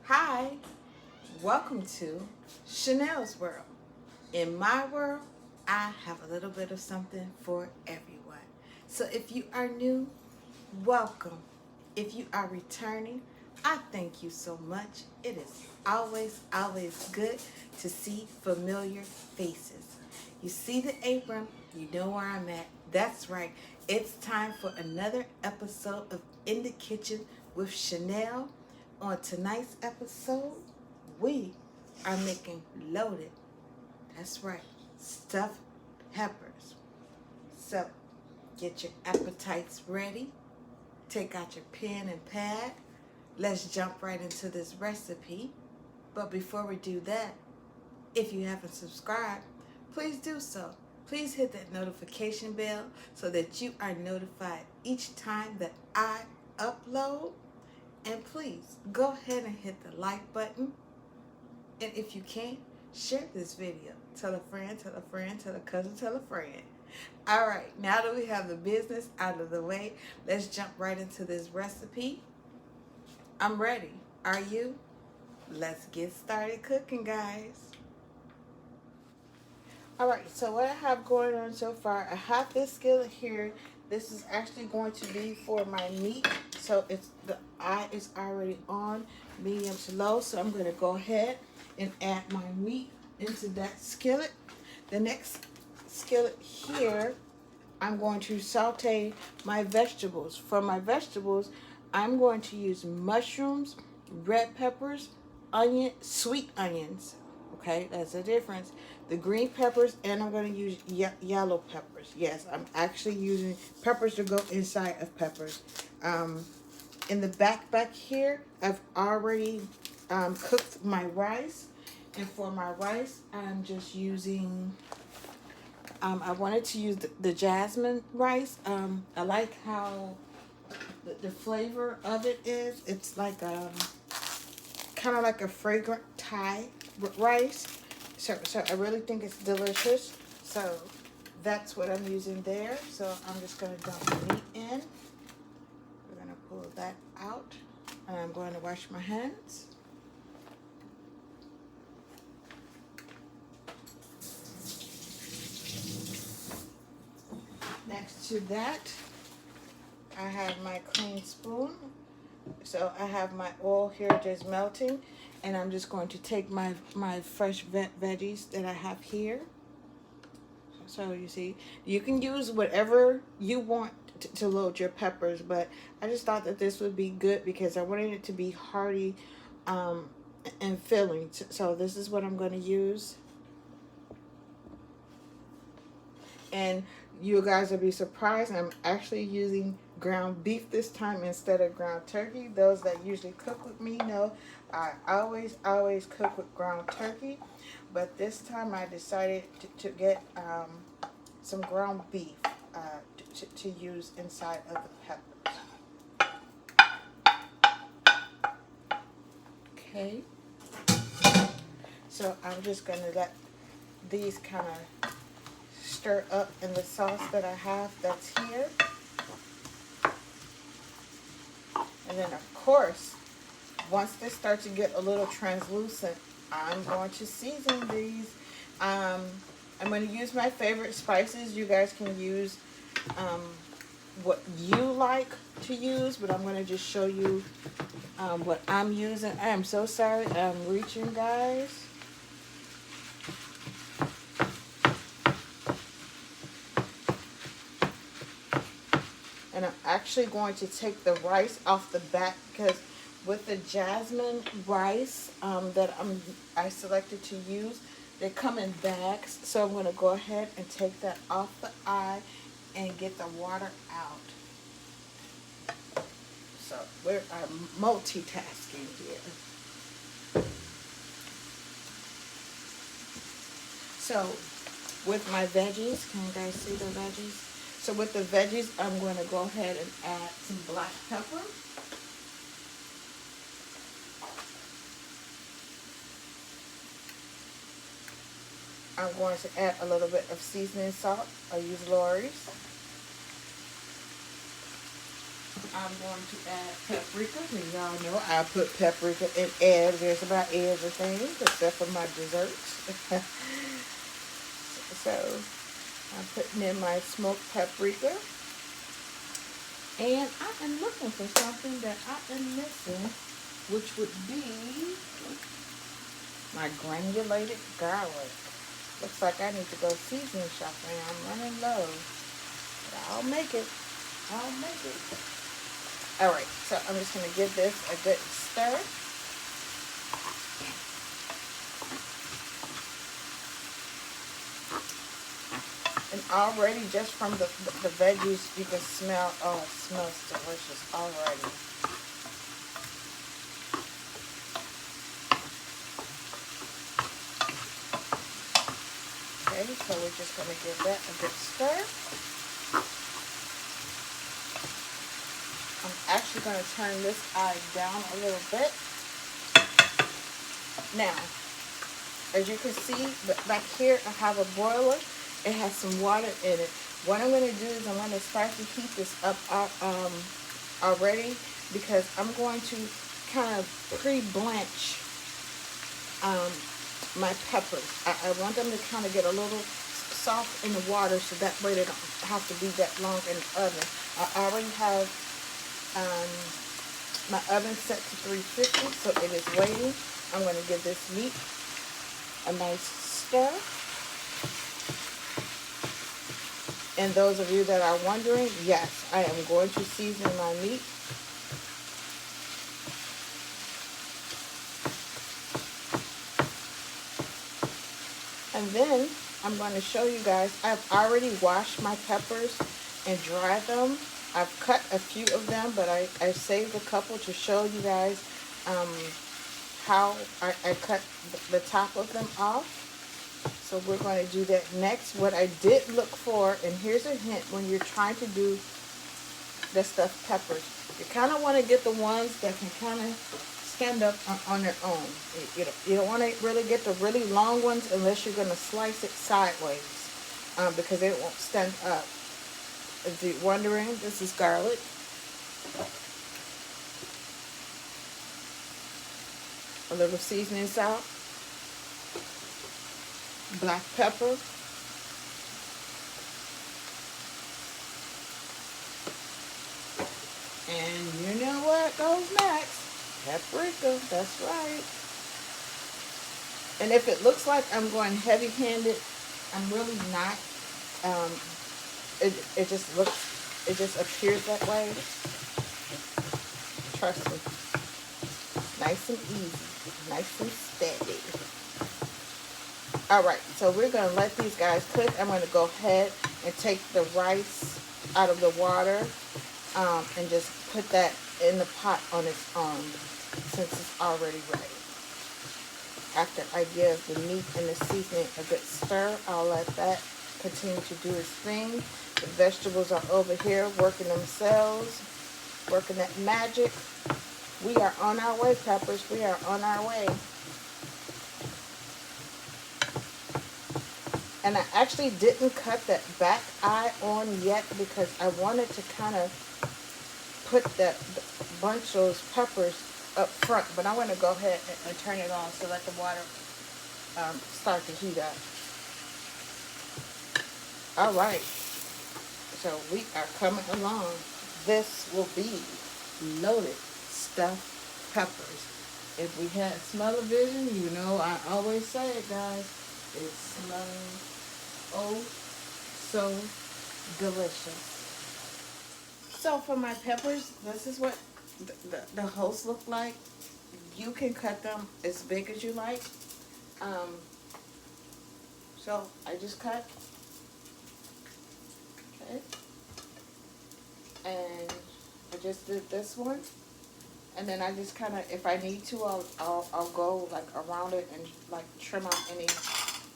Hi, welcome to Chanel's World. In my world, I have a little bit of something for everyone. So if you are new, welcome. If you are returning, I thank you so much. It is always good to see familiar faces. You see the apron, you know where I'm at. That's right. It's time for another episode of In the Kitchen with Chanel. On tonight's episode, we are making loaded, that's right, stuffed peppers. So get your appetites ready, take out your pen and pad. Let's jump right into this recipe. But before we do that, if you haven't subscribed, please do so. Please hit that notification bell so that you are notified each time that I upload. And please go ahead and hit the like button. And if you can, share this video. Tell a friend, tell a friend, tell a cousin, tell a friend. All right, now that we have the business out of the way, let's jump right into this recipe. I'm ready. Are you? Let's get started cooking, guys. All right, so what I have going on so far, I have this skillet here. This is actually going to be for my meat. So the eye is already on medium to low. So I'm going to go ahead and add my meat into that skillet. The next skillet here, I'm going to saute my vegetables. For my vegetables, I'm going to use mushrooms, red peppers, onion, sweet onions. Okay, that's the difference. The green peppers, and I'm going to use yellow peppers. Yes, I'm actually using peppers to go inside of peppers. In the back here, I've already cooked my rice. And for my rice, I'm just using, I wanted to use the jasmine rice. I like how the flavor of it is. It's like kind of like a fragrant Thai rice. So I really think it's delicious. So that's what I'm using there. So I'm just going to dump the meat in. We're going to pull that out. And I'm going to wash my hands. Next to that, I have my clean spoon. So I have my oil here just melting, and I'm just going to take my fresh veggies that I have here. So you see, you can use whatever you want to load your peppers, but I just thought that this would be good because I wanted it to be hearty and filling. So this is what I'm going to use. And you guys will be surprised, I'm actually using ground beef this time instead of ground turkey. Those that usually cook with me know I always cook with ground turkey, but this time I decided to get some ground beef to use inside of the peppers. Okay, so I'm just going to let these kind of stir up in the sauce that I have that's here. And then of course, once they start to get a little translucent, I'm going to season these. I'm going to use my favorite spices. You guys can use what you like to use, but I'm going to just show you what I'm using. I am so sorry I'm reaching, guys. And I'm actually going to take the rice off the back because with the jasmine rice that I selected to use, they come in bags. So I'm going to go ahead and take that off the eye and get the water out. So we're multitasking here. So with my veggies, can you guys see the veggies? So with the veggies, I'm going to go ahead and add some black pepper. I'm going to add a little bit of seasoning salt. I use Lawry's. I'm going to add paprika. And y'all know I put paprika in just about everything except for my desserts. So I'm putting in my smoked paprika. And I am looking for something that I am missing, which would be my granulated garlic. Looks like I need to go seasoning shopping. I'm running low. But I'll make it. I'll make it. Alright, so I'm just going to give this a good stir. And already, just from the veggies, you can smell, oh, it smells delicious already. Okay, so we're just going to give that a good stir. I'm actually going to turn this eye down a little bit. Now, as you can see, back here I have a broiler. It has some water in it. What I'm going to do is I'm going to start to heat this up already, because I'm going to kind of pre-blanch my peppers. I want them to kind of get a little soft in the water, so that way they don't have to be that long in the oven. I already have my oven set to 350, so it is waiting. I'm going to give this meat a nice stir. And those of you that are wondering, yes, I am going to season my meat. And then I'm going to show you guys, I've already washed my peppers and dried them. I've cut a few of them, but I saved a couple to show you guys how I cut the top of them off. So we're going to do that next. What I did look for, and here's a hint when you're trying to do the stuffed peppers, you kind of want to get the ones that can kind of stand up on their own. You don't want to really get the really long ones unless you're going to slice it sideways, because it won't stand up. If you're wondering, this is garlic. A little seasoning salt. Black pepper. And you know what goes next? Paprika, that's right. And if it looks like I'm going heavy-handed, I'm really not. It just looks, it just appears that way. Trust me. Nice and easy. Nice and steady. Alright, so we're going to let these guys cook. I'm going to go ahead and take the rice out of the water and just put that in the pot on its own, since it's already ready. After I give the meat and the seasoning a good stir, I'll let that continue to do its thing. The vegetables are over here working themselves, working that magic. We are on our way, peppers. We are on our way. And I actually didn't cut that back eye on yet, because I wanted to kind of put that bunch of those peppers up front. But I'm going to go ahead and turn it on, so let the water start to heat up. All right. So we are coming along. This will be loaded stuffed peppers. If we had smell-o-vision, you know I always say it, guys. It smells oh so delicious. So for my peppers, this is what the hosts look like. You can cut them as big as you like. So I just cut. Okay. And I just did this one. And then I just kind of, if I need to, I'll go like around it and like trim out any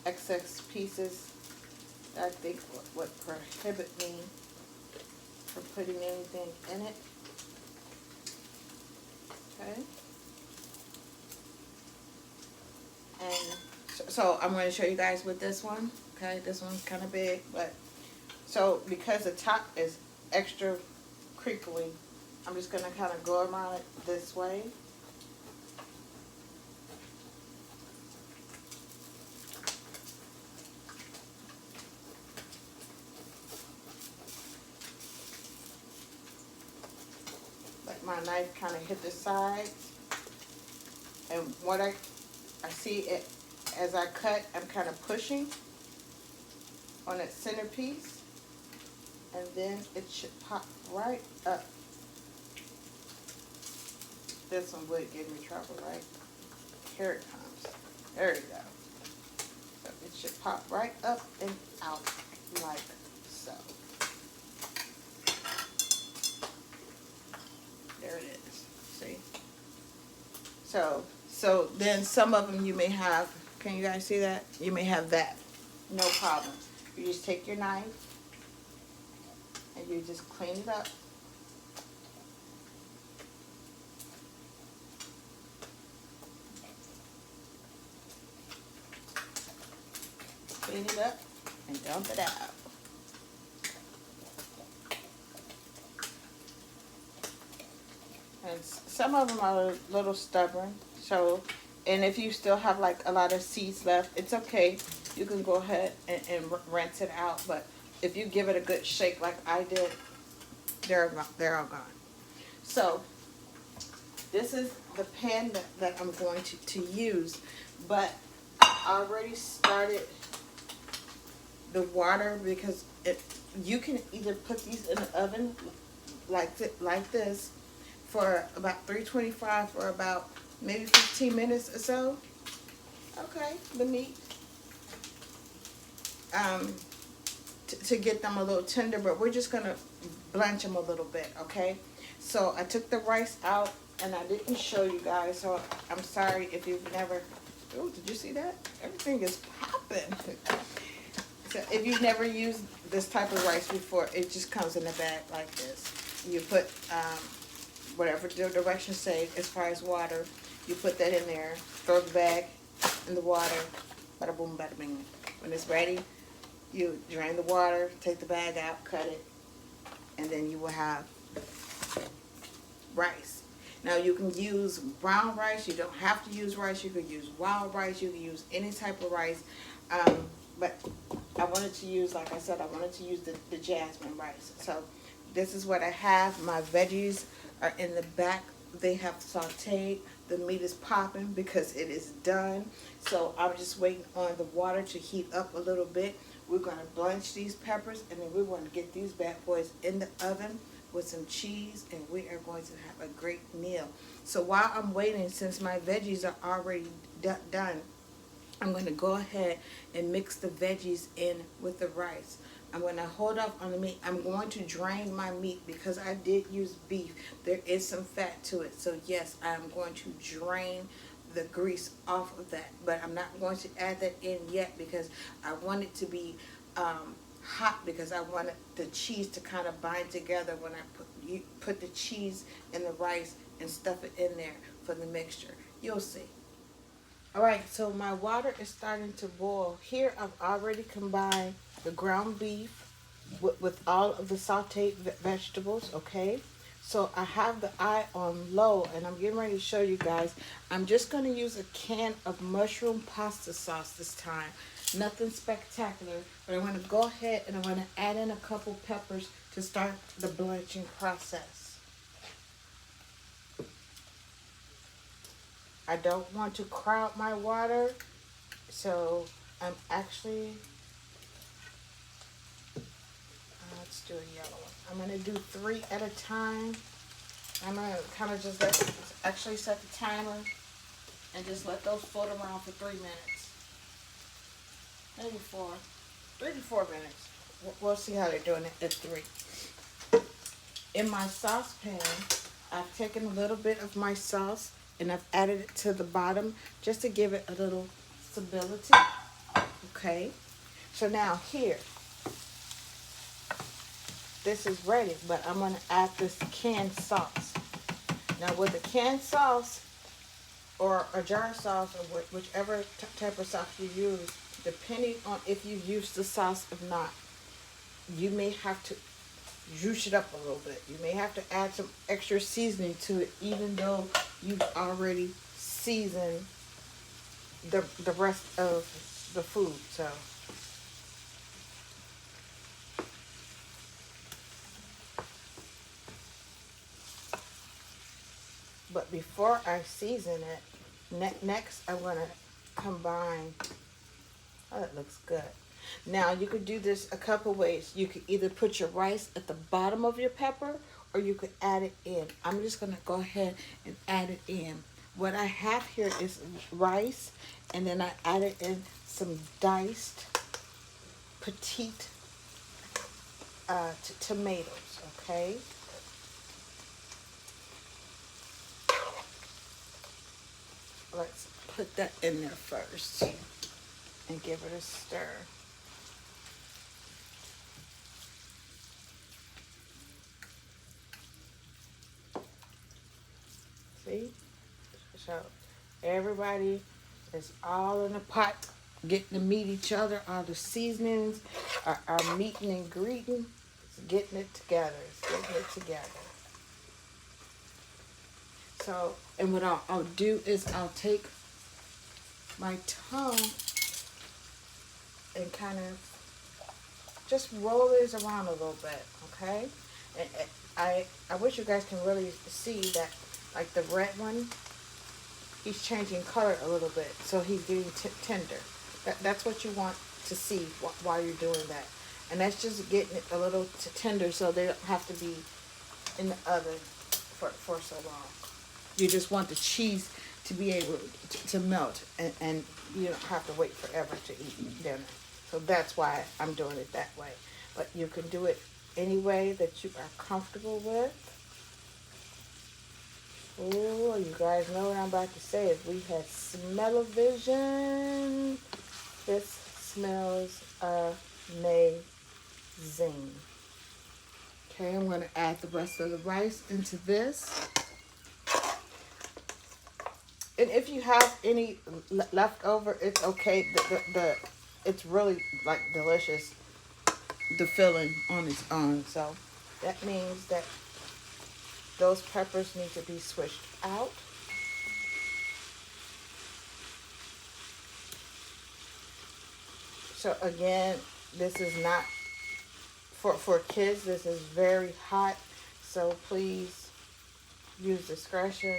excess pieces that I think would prohibit me from putting anything in it. Okay. And so I'm going to show you guys with this one. Okay, this one's kind of big, but so because the top is extra crinkly, I'm just going to kind of go around it this way. Let my knife kind of hit the sides. And what I see it as I cut, I'm kind of pushing on that centerpiece. And then it should pop right up. This one would give me trouble, right? Here it comes. There we go. So it should pop right up and out like so. There it is. See? So then some of them you may have, can you guys see that? You may have that. No problem. You just take your knife and you just clean it up. Clean it up and dump it out. And some of them are a little stubborn, so, and if you still have like a lot of seeds left, it's okay. You can go ahead and rinse it out, but if you give it a good shake like I did, they're all gone. So this is the pan that I'm going to use, but I already started the water because you can either put these in the oven like this for about 325 for about maybe 15 minutes or so. Okay, the meat. To get them a little tender, but we're just gonna blanch them a little bit, okay? So I took the rice out and I didn't show you guys, so I'm sorry if you've never, oh, did you see that? Everything is popping. So if you've never used this type of rice before, it just comes in a bag like this. You put whatever the directions say as far as water, you put that in there, throw the bag in the water, bada boom, bada bing. When it's ready, you drain the water, take the bag out, cut it, and then you will have rice. Now you can use brown rice, you don't have to use rice, you could use wild rice, you can use any type of rice, but I wanted to use, like I said, I wanted to use the jasmine rice. So this is what I have. My veggies are in the back. They have sauteed. The meat is popping because it is done. So I'm just waiting on the water to heat up a little bit. We're going to blanch these peppers, and then we're going to get these bad boys in the oven with some cheese, and we are going to have a great meal. So while I'm waiting, since my veggies are already done, I'm going to go ahead and mix the veggies in with the rice. I'm going to hold off on the meat. I'm going to drain my meat because I did use beef. There is some fat to it. So yes, I'm going to drain the grease off of that. But I'm not going to add that in yet because I want it to be hot, because I wanted the cheese to kind of bind together when I put the cheese in the rice and stuff it in there for the mixture. You'll see. Alright, so my water is starting to boil. Here I've already combined the ground beef with all of the sauteed vegetables, okay? So I have the eye on low, and I'm getting ready to show you guys. I'm just going to use a can of mushroom pasta sauce this time. Nothing spectacular, but I'm going to go ahead and I'm going to add in a couple peppers to start the blanching process. I don't want to crowd my water, so I'm actually, let's do a yellow one. I'm going to do 3 at a time. I'm going to kind of just actually set the timer and just let those float around for 3 minutes. Maybe 4. 3 to 4 minutes. We'll see how they're doing it at 3. In my saucepan, I've taken a little bit of my sauce and I've added it to the bottom just to give it a little stability. Okay. So now here, this is ready, but I'm going to add this canned sauce. Now with the canned sauce or a jar sauce or whichever type of sauce you use, depending on if you use the sauce or not, you may have to juice it up a little bit. You may have to add some extra seasoning to it, even though you've already seasoned the rest of the food. So but before I season it, next I'm going to combine. Oh, that looks good. Now you could do this a couple ways. You could either put your rice at the bottom of your pepper, or you could add it in. I'm just going to go ahead and add it in. What I have here is rice, and then I added in some diced petite tomatoes, okay? Let's put that in there first and give it a stir. See? So everybody is all in the pot getting to meet each other. All the seasonings are meeting and greeting. It's getting it together. It's getting it together. So, and what I'll do is I'll take my tongue and kind of just roll this around a little bit, okay? And I wish you guys can really see that, like the red one, he's changing color a little bit, so he's getting tender. That's what you want to see while you're doing that. And that's just getting it a little tender so they don't have to be in the oven for so long. You just want the cheese to be able to melt, and you don't have to wait forever to eat dinner. So that's why I'm doing it that way. But you can do it any way that you are comfortable with. Oh, you guys know what I'm about to say. If we had smell-o-vision, this smells amazing. Okay, I'm going to add the rest of the rice into this. And if you have any left over, it's okay. It's really like delicious, the filling on its own. So that means that those peppers need to be switched out. So again, this is not for kids. This is very hot. So please use discretion.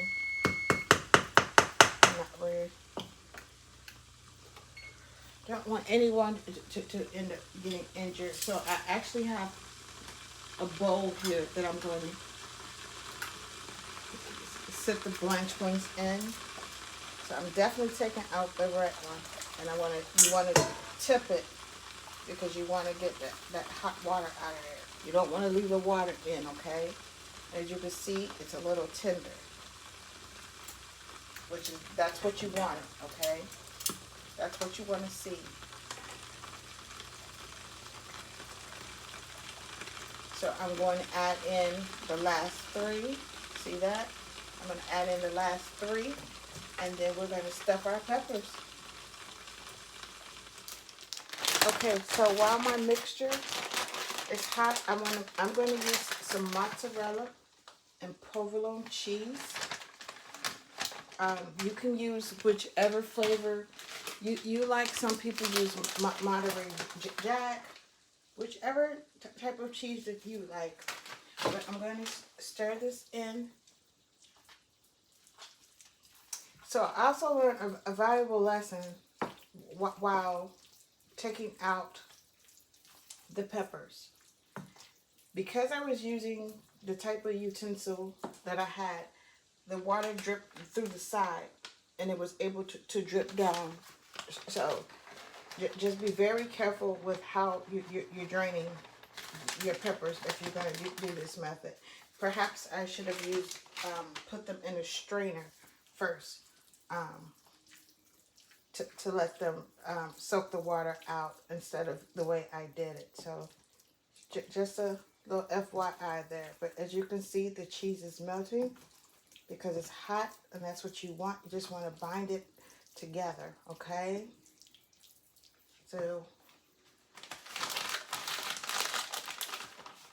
Not really. Don't want anyone to end up getting injured. So I actually have a bowl here that I'm going to set the blanched wings in. So I'm definitely taking out the red one, and you want to tip it because you want to get that hot water out of there. You don't want to leave the water in, okay? As you can see, it's a little tender, that's what you want, okay? That's what you want to see. So I'm going to add in the last three. See that? I'm going to add in the last three, and then we're going to stuff our peppers. Okay, so while my mixture is hot, I'm going to use some mozzarella and provolone cheese. You can use whichever flavor you like. Some people use Monterey Jack, whichever type of cheese that you like. But I'm going to stir this in. So I also learned a valuable lesson while taking out the peppers. Because I was using the type of utensil that I had, the water dripped through the side and it was able to drip down. So just be very careful with how you're draining your peppers if you're going to do this method. Perhaps I should have used, put them in a strainer first to let them soak the water out instead of the way I did it. So just a little FYI there. But as you can see, the cheese is melting because it's hot, and that's what you want. You just want to bind it together, okay? So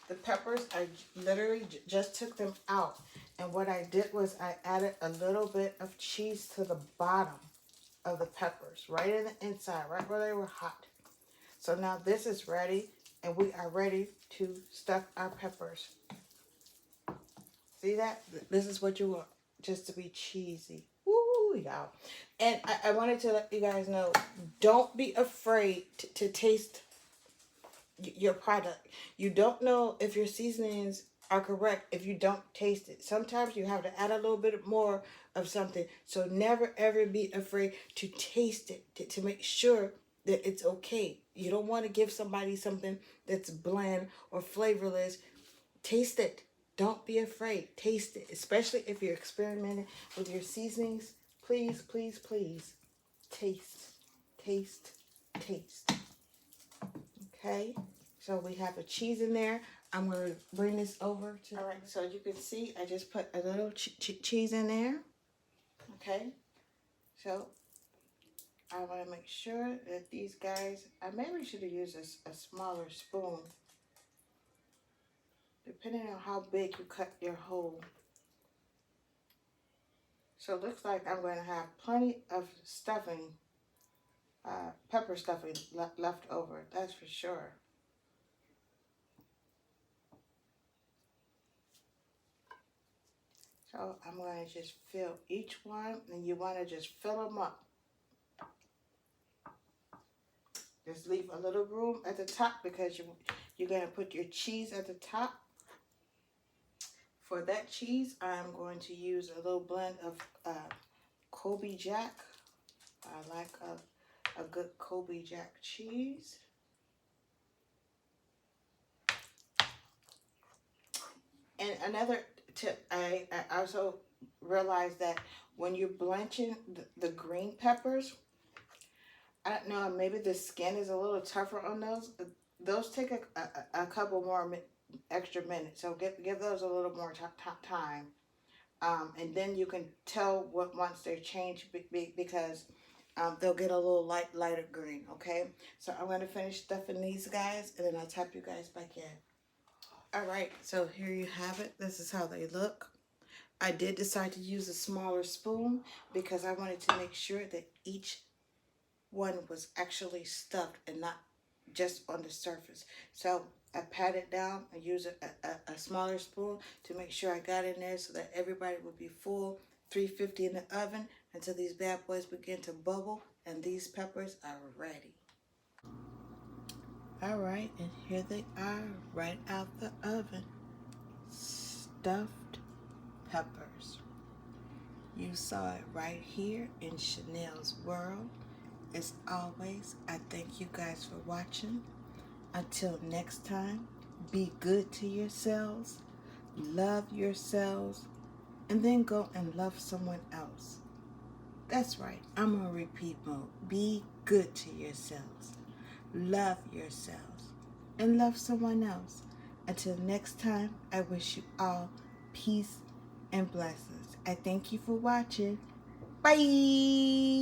the peppers, I literally just took them out. And what I did was I added a little bit of cheese to the bottom of the peppers, right in the inside, right where they were hot. So now this is ready, and we are ready to stuff our peppers. See that? This is what you want, just to be cheesy. Woo, y'all. And I wanted to let you guys know, don't be afraid to taste your product. You don't know if your seasonings are correct if you don't taste it. Sometimes you have to add a little bit more of something. So never ever be afraid to taste it to make sure that it's okay. You don't want to give somebody something that's bland or flavorless. Taste it. Don't be afraid. Taste it, especially if you're experimenting with your seasonings. Please, please, please taste, taste, taste. Okay, so we have a cheese in there. I'm going to bring this over to... All right, so you can see I just put a little cheese in there. Okay, so I want to make sure that these guys... I maybe should have used a smaller spoon, depending on how big you cut your hole. So it looks like I'm going to have plenty of stuffing, pepper stuffing left over, that's for sure. So I'm going to just fill each one, and you want to just fill them up. Just leave a little room at the top because you're going to put your cheese at the top. For that cheese, I'm going to use a little blend of Colby Jack. I like a good Colby Jack cheese. And another tip, I also realized that when you're blanching the green peppers, I don't know, maybe the skin is a little tougher on those. Those take a couple more extra minutes, so give those a little more time. And then you can tell once they're changed because they'll get a little lighter green, okay? So I'm going to finish stuffing these guys, and then I'll tap you guys back in. All right, so here you have it. This is how they look. I did decide to use a smaller spoon because I wanted to make sure that each one was actually stuffed and not just on the surface. So I pat it down and use a smaller spoon to make sure I got in there so that everybody would be full. 350 in the oven until these bad boys begin to bubble, and these peppers are ready. All right, and here they are right out the oven. Stuffed peppers. You saw it right here in Chanel's World. As always, I thank you guys for watching. Until next time, be good to yourselves, love yourselves, and then go and love someone else. That's right, I'm on repeat mode. Be good to yourselves, love yourselves, and love someone else. Until next time, I wish you all peace and blessings. I thank you for watching. Bye!